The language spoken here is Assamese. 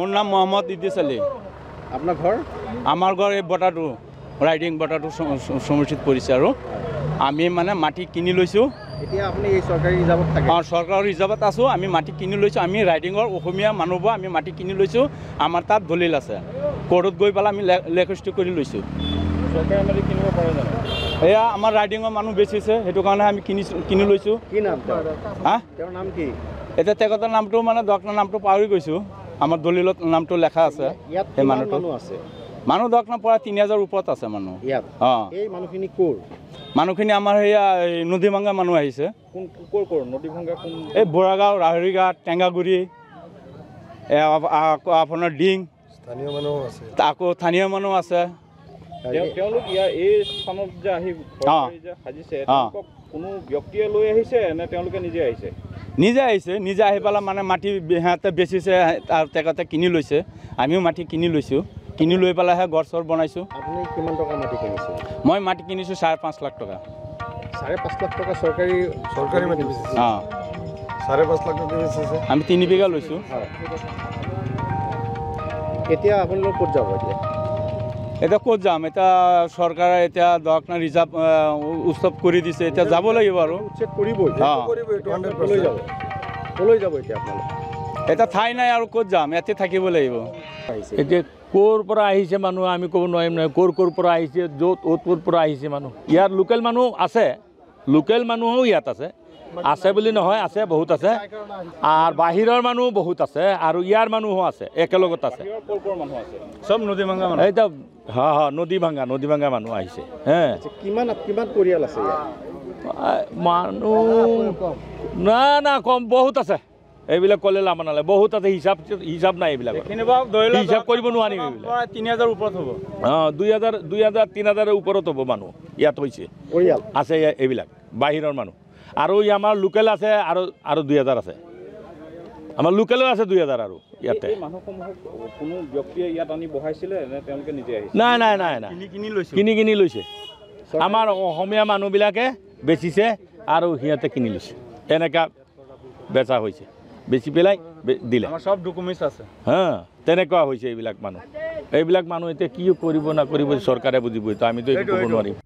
মোৰ নাম মোহাম্মদ ইদ্ৰিছ আলী। আপোনাৰ ঘৰ? আমাৰ ঘৰ এই বটাটো ৰাইডিং বটাটো সমষ্টিত পৰিছে আৰু আমি মানে মাটি কিনি লৈছোঁ। এতিয়া আপুনি এই চৰকাৰী ৰিজাৰ্ভত থাকে? অঁ, চৰকাৰৰ ৰিজাৰ্ভত আছোঁ। আমি মাটি কিনি লৈছোঁ। আমি ৰাইডিঙৰ অসমীয়া মানুহবোৰ আমি মাটি কিনি লৈছোঁ। আমাৰ তাত দলিল আছে। কোৰ্টত গৈ পেলাই আমি লেখস্থ কৰি লৈছোঁ। চৰকাৰে মাটি কিনিব পাৰে জানো? এয়া আমাৰ ৰাইডিঙৰ মানুহ বেচিছে, সেইটো কাৰণে আমি কিনি লৈছোঁ। কি নাম তেওঁৰ? হা? তেওঁৰ নাম কি? এতিয়া তেখেতৰ নামটো মানে ডক্টৰৰ নামটো পাহৰি গৈছোঁ। আমাৰ দলিলত নামটো লেখা আছে। ইয়াত সেই কিমান মানুহটো মানুহ আছে? মানুহ ডক্টৰ প্ৰায় 3000 ওপৰত আছে মানুহ ইয়াত। অঁ, এই মানুহখিনি ক'ৰ? মানুহখিনি আমাৰ সেয়া নদীভাঙ্গা মানুহ আহিছে। কোন ক'ৰ? নদীভাঙ্গা কোন? এই বুঢ়াগাঁও, ৰাহৰিঘাট, টেঙাগুৰি, আপোনাৰ ডিং, স্থানীয় মানুহ আছে। আকৌ স্থানীয় মানুহ আছে। তেওঁলোক এই স্থানত যে আহি সাজিছে, তেওঁলোকক কোনো ব্যক্তিয়ে লৈ আহিছে নে তেওঁলোকে নিজে আহিছে? নিজে আহিছে, নিজে আহি পেলাই মানে মাটি সিহঁতে বেচিছে আৰু তেখেতে কিনি লৈছে। আমিও মাটি কিনি লৈছোঁ। কিনি লৈ পেলাইহে ঘৰ চৰ বনাইছোঁ। আপুনি কিমান টকা মাটি কিনিছে? মই মাটি কিনিছোঁ 5.5 লাখ টকা। 5.5 লাখ টকা চৰকাৰী মাটি বেচিছে। অঁ, 5.5 লাখ টকা বেচিছে। আমি 3 বিঘা লৈছোঁ। এতিয়া আপোনালোক ক'ত যাব? এতিয়া ক'ত যাম? এতিয়া চৰকাৰে এতিয়া ধৰক না ৰিজাৰ্ভ উৎসৱ কৰি দিছে, এতিয়া যাব লাগিব আৰু। উচ্ছেদ কৰিবই। অঁ, ক'লৈ যাব এতিয়া আপোনালোক? এতিয়া ঠাই নাই আৰু ক'ত যাম? ইয়াতে থাকিব লাগিব। এতিয়া ক'ৰ পৰা আহিছে মানুহ আমি ক'ব নোৱাৰিম নহয়। ক'ৰ পৰা আহিছে, ক'ৰ পৰা আহিছে মানুহ। ইয়াত লোকেল মানুহ আছে, লোকেল মানুহো ইয়াত আছে বুলি নহয়, আছে বহুত আছে। আৰু বাহিৰৰ মানুহ বহুত আছে আৰু ইয়াৰ মানুহো আছে, একেলগত আছে। চব নদীভাঙ্গা মানুহ। এতিয়া নদীভাঙ্গা মানুহ আহিছে। কিমান পৰিয়াল আছে ইয়াত? মানুহ না কম, বহুত আছে। এইবিলাক ক'লে লাভ নালাগে, বহুত আছে। হিচাপ নাই এইবিলাক, হিচাপ কৰিব নোৱাৰিম। 3000 ওপৰত হ'ব। অঁ, 2000-3000 ওপৰত হ'ব মানুহ ইয়াত হৈছে, পৰিয়াল আছে এইবিলাক বাহিৰৰ মানুহ। আৰু আমাৰ লোকেল আছে আৰু 2000 আছে। আমাৰ লোকেলো আছে 2000 আৰু ইয়াতে। মানুহসমূহক কোনো ব্যক্তিয়ে ইয়াত আনি বহাইছিলে নে তেওঁলোকে নিজে আহিছে? নাই, কিনি লৈছে। আমাৰ অসমীয়া মানুহবিলাকে বেচিছে আৰু সিহঁতে কিনি লৈছে। এনেকুৱা বেচা হৈছে, বেচি পেলাই দিলে। আমাৰ সব ডকুমেণ্টছ আছে। তেনেকুৱা হৈছে এইবিলাক মানুহ। এতিয়া কি কৰিব নকৰিব চৰকাৰে বুজিব, আমিতো একো ক'ব নোৱাৰিম।